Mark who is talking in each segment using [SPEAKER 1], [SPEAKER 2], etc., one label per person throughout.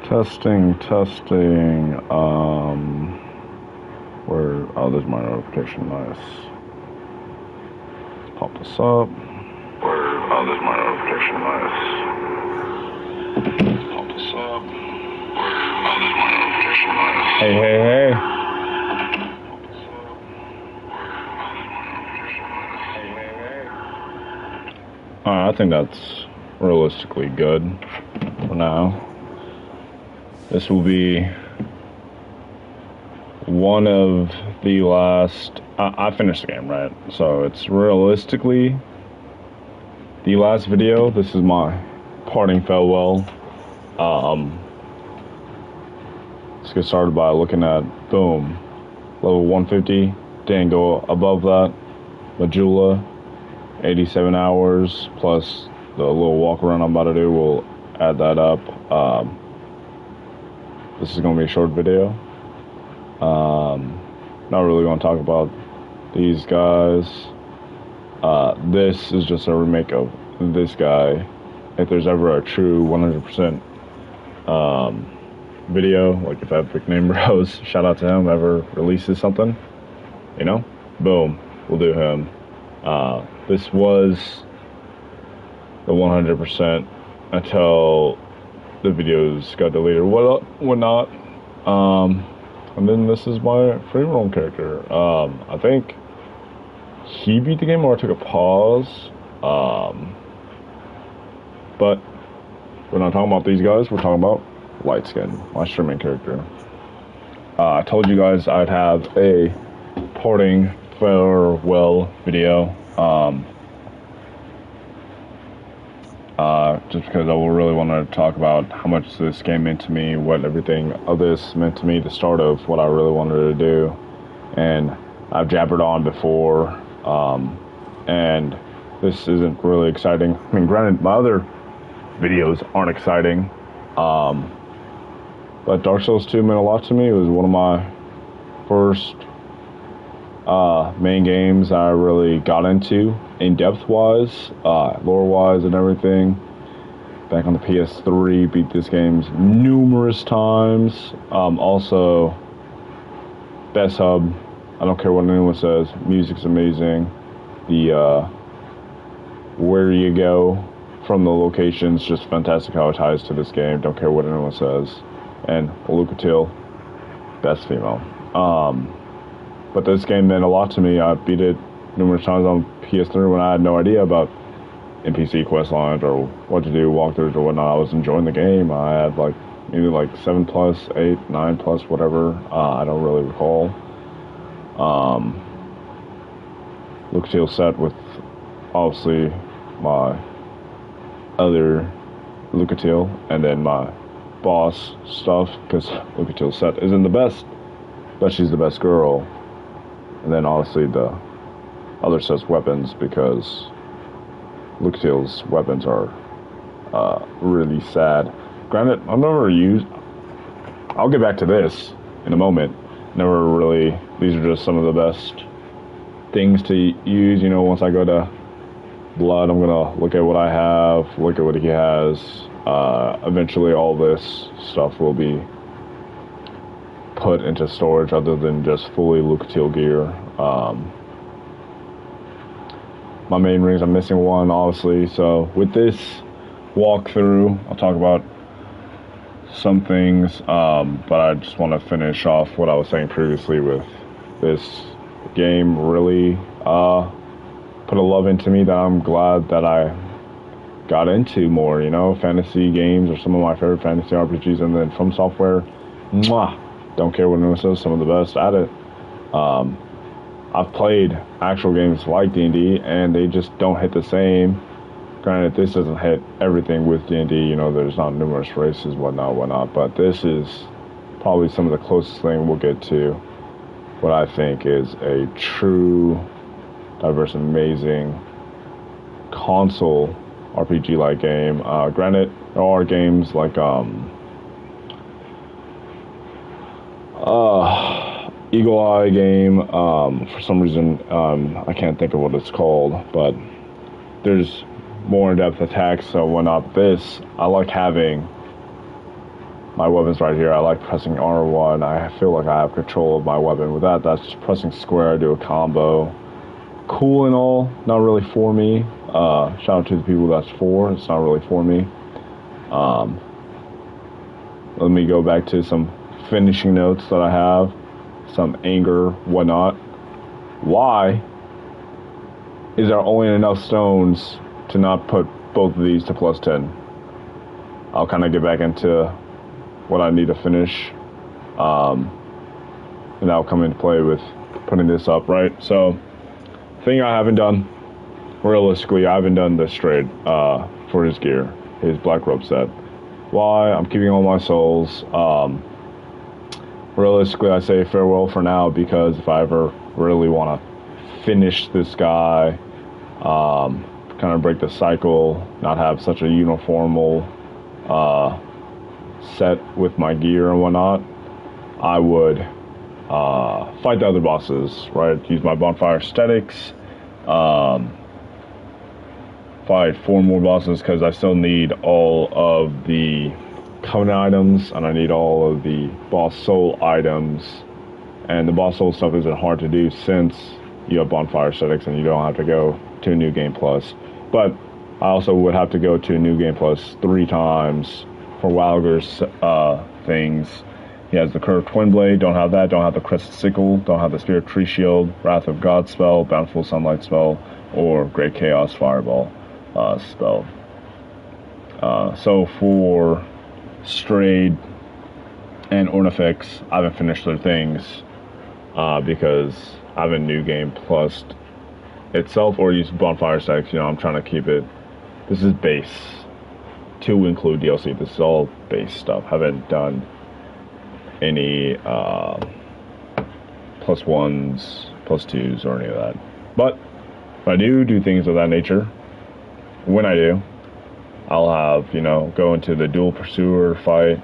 [SPEAKER 1] Testing. Where? Oh, there's my notification. Nice. Let's pop this up. Oh, there's my notification. Nice. Let's pop this up. Oh, there's my notification. Nice. Hey. Alright, I think that's realistically good for now. This will be one of the last... I finished the game, right? So it's realistically the last video. This is my parting farewell. Let's get started by looking at, boom, level 150. Didn't go above that. Majula, 87 hours, plus the little walk around I'm about to do. We'll add that up. This is going to be a short video. Not really going to talk about these guys. This is just a remake of this guy. If there's ever a true 100% video, like if Epic Name Bros, shout out to him, ever releases something, you know, boom, we'll do him. This was the 100% until the videos got deleted or whatnot. And then this is my free roam character. I think he beat the game or I took a pause. But we're not talking about these guys, we're talking about Lightskin, my streaming character. I told you guys I'd have a parting farewell video. Just because I really want to talk about how much this game meant to me, what everything of this meant to me, the start of what I really wanted to do. And I've jabbered on before, and this isn't really exciting. I mean, granted, my other videos aren't exciting, but Dark Souls 2 meant a lot to me. It was one of my first main games I really got into, in-depth wise, lore wise and everything. Back on the PS3, beat this game numerous times. Also, best hub, I don't care what anyone says, music's amazing. The where you go from the locations, just fantastic how it ties to this game, don't care what anyone says. And Lucatiel, best female. But this game meant a lot to me. I beat it numerous times on PS3 when I had no idea about NPC quest lines or what to do, walkthroughs or whatnot. I was enjoying the game. I had like maybe like 7+, 8, 9+, whatever. I don't really recall. Lucatiel set with obviously my other Lucatiel and then my boss stuff, because Lucatiel's set isn't the best, but she's the best girl. And then obviously the other set's weapons, because Lucatiel's weapons are really sad. Granted, I've never used... I'll get back to this in a moment. Never really... These are just some of the best things to use. You know, once I go to Blood, I'm gonna look at what I have, look at what he has. Eventually all this stuff will be put into storage other than just fully Lucatiel gear. My main rings, I'm missing one, obviously. So with this walkthrough, I'll talk about some things, but I just want to finish off what I was saying previously with this game. Really put a love into me that I'm glad that I got into more, you know. Fantasy games are some of my favorite fantasy RPGs, and then From Software, mwah, don't care what anyone says, some of the best at it. I've played actual games like D&D, and they just don't hit the same. Granted, this doesn't hit everything with D&D, you know, there's not numerous races, whatnot, but this is probably some of the closest thing we'll get to what I think is a true, diverse, amazing console RPG-like game. Granted, there are games like Eagle Eye game, for some reason, I can't think of what it's called, but there's more in-depth attacks and whatnot. This, I like having my weapon's right here. I like pressing R1. I feel like I have control of my weapon. With that, that's just pressing square, do a combo. Cool and all, not really for me. Shout out to the people that's for. It's not really for me. Let me go back to some finishing notes that I have. Some anger, whatnot. Why is there only enough stones to not put both of these to plus 10? I'll kind of get back into what I need to finish. And that'll come into play with putting this up, right? So, thing I haven't done, realistically, I haven't done this trade for his gear, his black robe set. Why? I'm keeping all my souls. Realistically, I say farewell for now, because if I ever really want to finish this guy, kind of break the cycle, not have such a uniformal set with my gear and whatnot, I would fight the other bosses, right? Use my bonfire aesthetics, fight 4 more bosses, because I still need all of the covenant items, and I need all of the boss soul items. And the boss soul stuff isn't hard to do since you have bonfire aesthetics and you don't have to go to a new game plus. But I also would have to go to a new game plus 3 times for Walger's things. He has the curved twin blade, don't have that, don't have the crescent sickle, don't have the spirit tree shield, wrath of God spell, bountiful sunlight spell, or great chaos fireball spell. So for Strayed and Ornifex, I haven't finished their things because I haven't new game plus itself or used bonfire stacks. You know, I'm trying to keep it. This is base to include DLC. This is all base stuff. Haven't done any plus ones, plus twos, or any of that. But if I do things of that nature, when I do, I'll have, you know, go into the dual pursuer fight.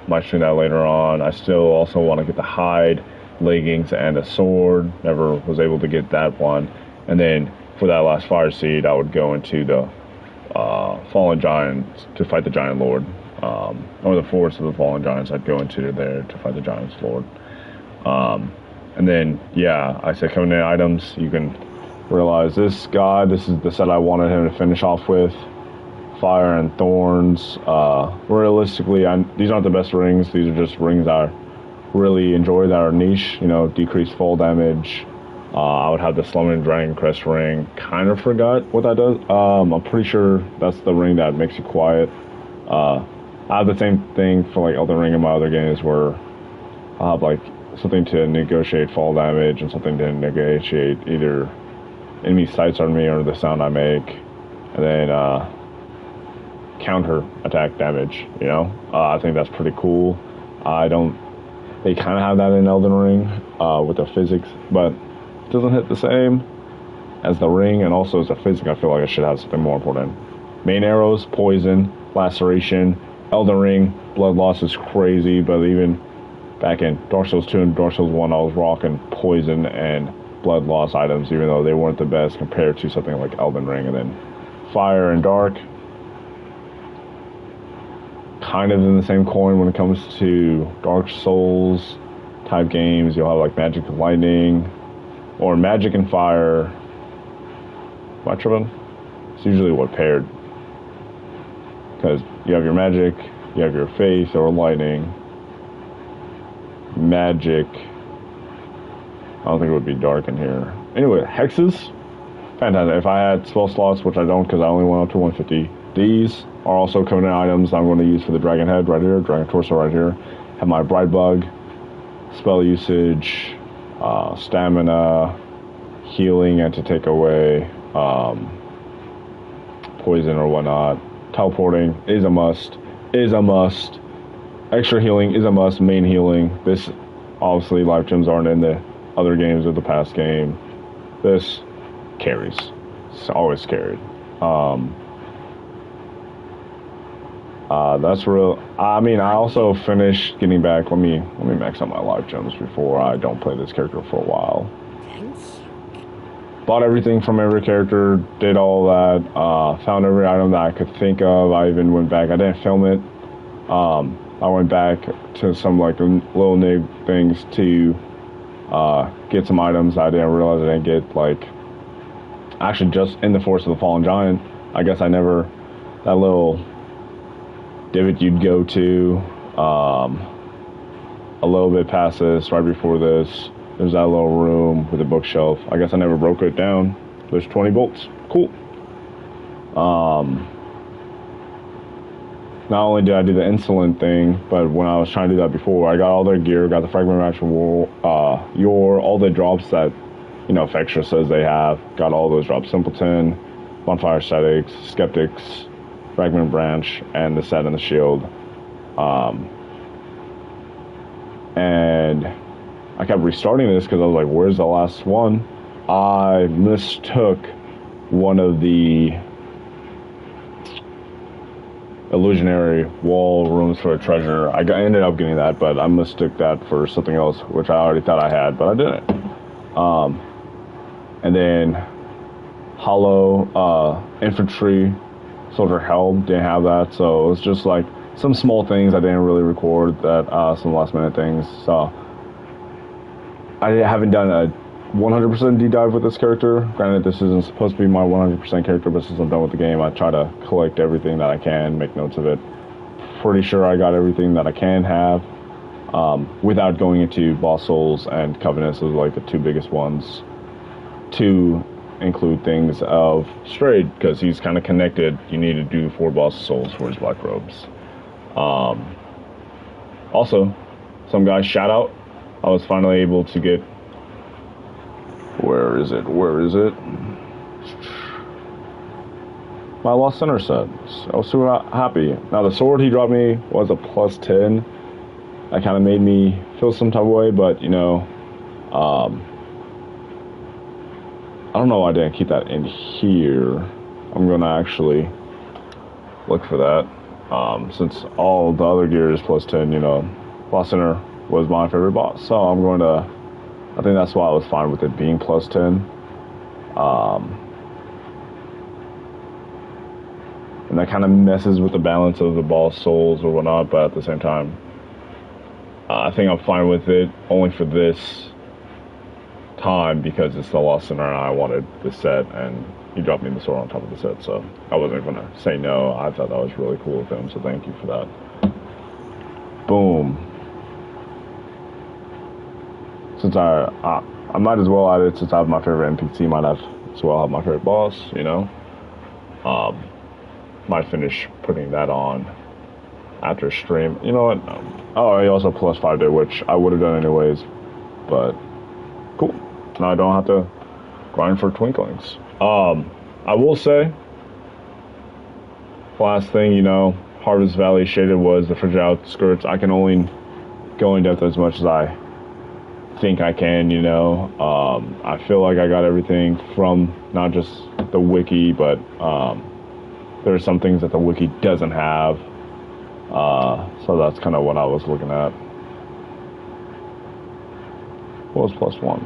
[SPEAKER 1] Might stream that later on. I still also want to get the hide, leggings, and a sword. Never was able to get that one. And then for that last fire seed, I would go into the fallen giants to fight the giant lord. Or the forest of the fallen giants. I'd go into there to fight the giant's lord. And then, yeah, I said covenant items. You can realize this guy, this is the set I wanted him to finish off with. Fire and Thorns. Realistically, these aren't the best rings. These are just rings I really enjoy that are niche. You know, decreased fall damage. I would have the Slumbering Dragon Crest ring. Kind of forgot what that does. I'm pretty sure that's the ring that makes you quiet. I have the same thing for like Elden Ring in my other games, where I have like something to negotiate fall damage and something to negotiate either enemy sights on me or the sound I make, and then counter attack damage. You know, I think that's pretty cool. They kind of have that in Elden Ring with the physics, but it doesn't hit the same as the ring, and also as a physic, I feel like I should have something more important. Main arrows, poison, laceration. Elden Ring, blood loss is crazy, but even back in Dark Souls 2 and Dark Souls 1, I was rocking poison and blood loss items, even though they weren't the best compared to something like Elden Ring. And then fire and dark, kind of in the same coin when it comes to Dark Souls type games. You'll have like magic and lightning, or magic and fire. Much of them. It's usually what paired, because you have your magic, you have your faith or lightning. Magic, I don't think it would be dark in here. Anyway, hexes, fantastic. If I had spell slots, which I don't because I only went up to 150, these are also covenant items I'm going to use for the dragon head right here, dragon torso right here. Have my bright bug, spell usage, stamina, healing, and to take away poison or whatnot. Teleporting is a must. Extra healing is a must. Main healing. This, obviously, life gems aren't in the other games of the past game. This carries. It's always carried. That's real. I mean, I also finished getting back. Let me max out my life gems before I don't play this character for a while. Bought everything from every character, did all that, found every item that I could think of. I even went back. I didn't film it I went back to some like little nig things to get some items I didn't realize I didn't get. Like, actually, just in the Force of the Fallen Giant, I guess I never, that little divot you'd go to, a little bit past this, right before this, there's that little room with a bookshelf. I guess I never broke it down. There's 20 bolts. Cool. Not only did I do the insolent thing, but when I was trying to do that before, I got all their gear, got the fragment reaction Yor, all the drops that, you know, Fextra says they have, got all those drops. Simpleton, Bonfire Ascetics, Skeptics, Fragment Branch, and the set and the shield. And I kept restarting this because I was like, where's the last one? I mistook one of the illusionary wall rooms for a treasure. Ended up getting that, but I mistook that for something else, which I already thought I had, but I didn't. And then Hollow Infantry Soldier Helm didn't have that, so it was just like some small things I didn't really record, that some last minute things. So I haven't done a 100% deep dive with this character. Granted, this isn't supposed to be my 100% character, but since I'm done with the game, I try to collect everything that I can, make notes of it. Pretty sure I got everything that I can have, without going into Boss Souls and Covenants as like the two biggest ones, to include things of Strayed, because he's kind of connected. You need to do 4 Boss Souls for his Black Robes. Also, some guy's shout out, I was finally able to get, where is it? My Lost Center set. I was super happy. Now the sword he dropped me was a +10. That kind of made me feel some type of way, but you know, I don't know why I didn't keep that in here. I'm gonna actually look for that. Since all the other gear is +10, you know, Lost Center was my favorite boss, so I'm going to, I think that's why I was fine with it being +10. And that kind of messes with the balance of the boss souls or whatnot, but at the same time, I think I'm fine with it only for this time because it's the Lost Center and I wanted the set, and he dropped me the sword on top of the set, so I wasn't going to say no. I thought that was really cool of him, so thank you for that. Boom. Since I might as well add it, since I have my favorite NPC, might have as well have my favorite boss, you know. Might finish putting that on after stream. You know what? Oh, he also +5 day, which I would have done anyways, but cool. Now I don't have to grind for Twinklings. I will say, last thing, you know, Harvest Valley Shaded was the fragile outskirts. I can only go in depth as much as I think I can, you know. I feel like I got everything from not just the wiki, but there are some things that the wiki doesn't have, so that's kind of what I was looking at. What was +1?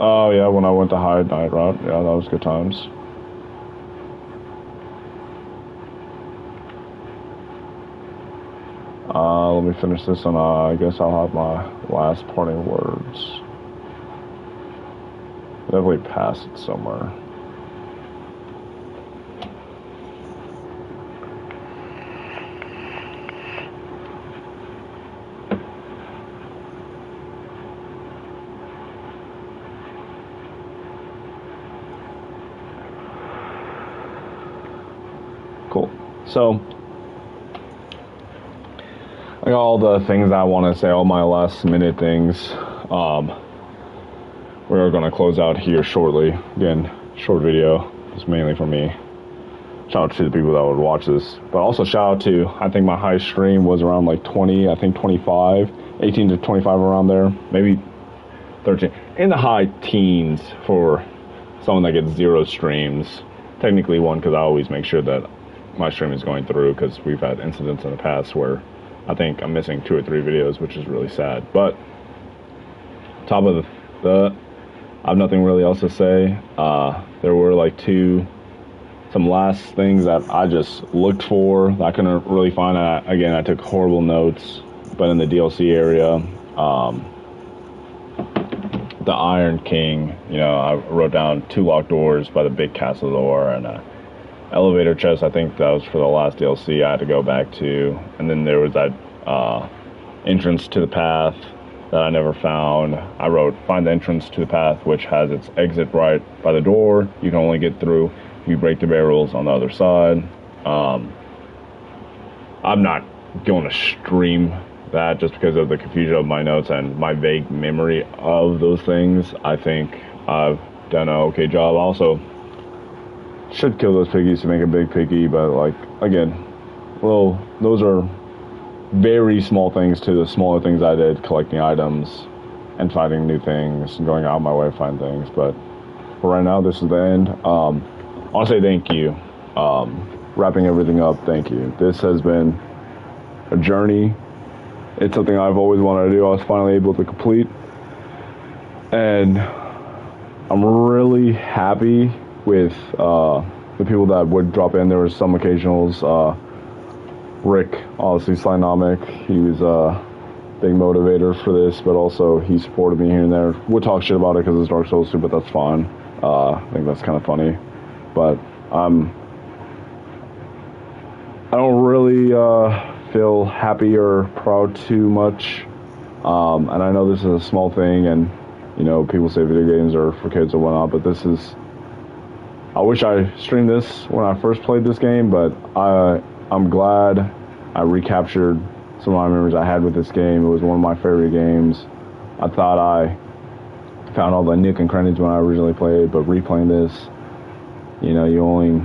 [SPEAKER 1] Oh yeah, when I went to Hide Night route, yeah, that was good times. Let me finish this, and I guess I'll have my last parting words. Definitely pass it somewhere. Cool. So, I got all the things I want to say, all my last minute things. We're going to close out here shortly. Again, short video. It's mainly for me. Shout out to the people that would watch this. But also shout out to, I think my high stream was around like 20, I think 25, 18 to 25 around there. Maybe 13. In the high teens for someone that gets 0 streams. Technically 1, because I always make sure that my stream is going through, because we've had incidents in the past where I think I'm missing 2 or 3 videos, which is really sad. But top of the I have nothing really else to say. There were like 2 some last things that I just looked for that I couldn't really find. Again, I took horrible notes, but in the DLC area, the Iron King, I wrote down 2 locked doors by the big castle door and elevator chest. I think that was for the last DLC I had to go back to. And then there was that entrance to the path that I never found. I wrote, find the entrance to the path, which has its exit right by the door. You can only get through if you break the barrels on the other side. I'm not going to stream that just because of the confusion of my notes and my vague memory of those things. I think I've done an okay job. Also, should kill those piggies to make a big piggy, but like, again, well, those are very small things to the smaller things I did, collecting items and finding new things and going out of my way to find things. But for right now, this is the end. I want to say thank you. Wrapping everything up, thank you. This has been a journey. It's something I've always wanted to do. I was finally able to complete. And I'm really happy with the people that would drop in. There were some occasionals. Rick, obviously, Slynomic, he was a big motivator for this, but also he supported me here and there. Would talk shit about it because it's Dark Souls 2, but that's fine. I think that's kind of funny. But I don't really feel happy or proud too much. And I know this is a small thing, and people say video games are for kids or whatnot, but this is. I wish I streamed this when I first played this game, but I'm glad I recaptured some of my memories I had with this game. It was one of my favorite games. I thought I found all the nook and crannies when I originally played, but replaying this, you only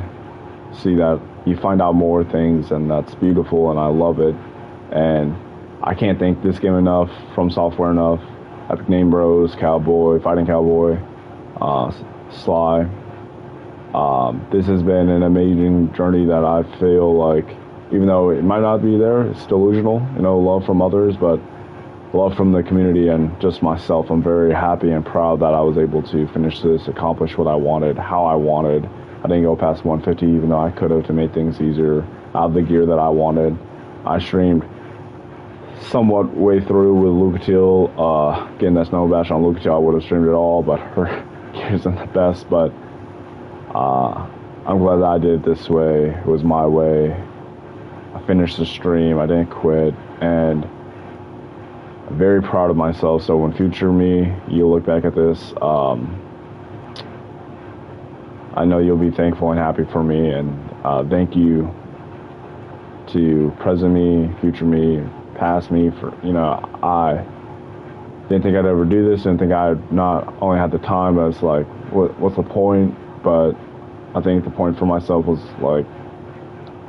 [SPEAKER 1] see that, you find out more things, and that's beautiful, and I love it. And I can't thank this game enough, From Software enough, Epic Name Bros, Cowboy, Fighting Cowboy, Sly. This has been an amazing journey that I feel like, even though it might not be there, it's delusional, love from others, but love from the community and just myself. I'm very happy and proud that I was able to finish this, accomplish what I wanted, how I wanted. I didn't go past 150, even though I could have, to make things easier, out of the gear that I wanted. I streamed somewhat way through with Lucatiel. Again, that's no bash on Lucatiel. I would have streamed it all, but her gear isn't the best, but I'm glad that I did it this way. It was my way. I finished the stream. I didn't quit, and I'm very proud of myself. So when future me, you'll look back at this, I know you'll be thankful and happy for me. And thank you to present me, future me, past me. For I didn't think I'd ever do this. Didn't think I'd not only had the time, but it's like, what's the point? But I think the point for myself was like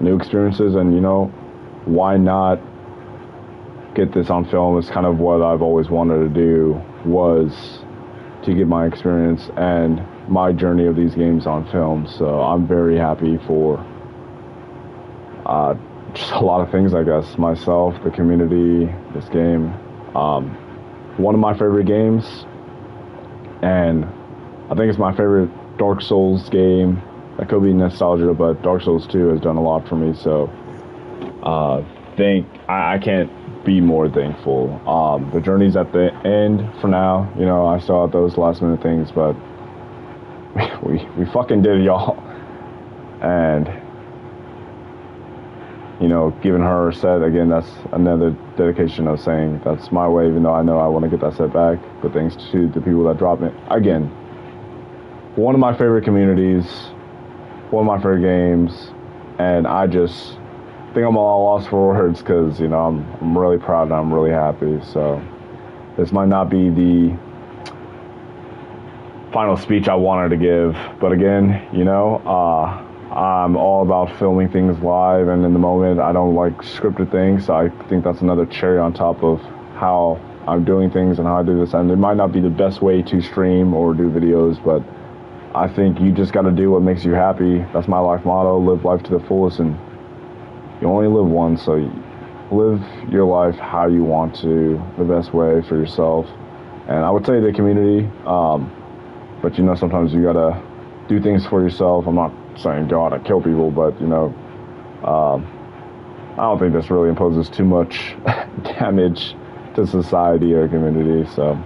[SPEAKER 1] new experiences, and why not get this on film? Is kind of what I've always wanted to do, was to get my experience and my journey of these games on film. So I'm very happy for just a lot of things, I guess. Myself, the community, this game. One of my favorite games, and I think it's my favorite Dark Souls game. That could be nostalgia, but Dark Souls 2 has done a lot for me, so I can't be more thankful. The journey's at the end for now. I still have those last minute things, but we fucking did it, y'all. And giving her a set again, that's another dedication of saying that's my way, even though I know I want to get that set back. But thanks to the people that dropped it again. One of my favorite communities, one of my favorite games, and I just think I'm all lost for words because I'm really proud and I'm really happy. So this might not be the final speech I wanted to give, but again, I'm all about filming things live and in the moment. I don't like scripted things, so I think that's another cherry on top of how I'm doing things and how I do this. And it might not be the best way to stream or do videos, but I think you just got to do what makes you happy. That's my life motto: live life to the fullest, and you only live once, so live your life how you want to, the best way for yourself. And I would say the community, but sometimes you got to do things for yourself. I'm not saying go out and kill people, but, you know, I don't think this really imposes too much damage to society or community. So,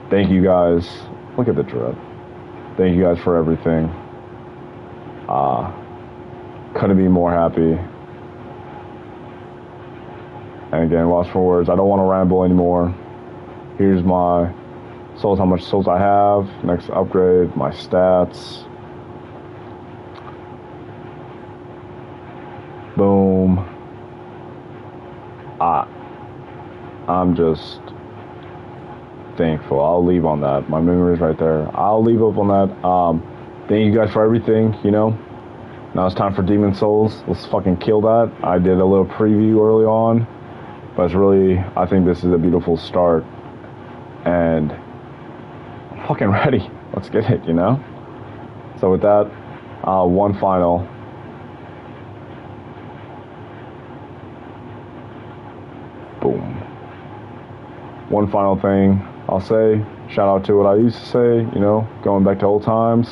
[SPEAKER 1] thank you guys. Look at the drip. Thank you guys for everything. Couldn't be more happy. And again, lost for words. I don't want to ramble anymore. Here's my souls, how much souls I have. Next upgrade, my stats. Boom. I'm just thankful. I'll leave on that. My memory's right there. I'll leave up on that. Thank you guys for everything, you know. Now it's time for Demon Souls. Let's fucking kill that. I did a little preview early on, but it's really, I think this is a beautiful start. And I'm fucking ready. Let's get it, you know. So with that, one final. Boom. One final thing I'll say. Shout out to what I used to say, you know, going back to old times.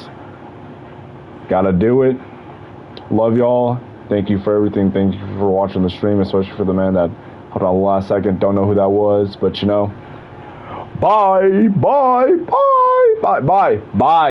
[SPEAKER 1] Gotta do it. Love y'all. Thank you for everything. Thank you for watching the stream, especially for the man that hold on the last second. Don't know who that was, but you know. Bye, bye, bye, bye, bye, bye.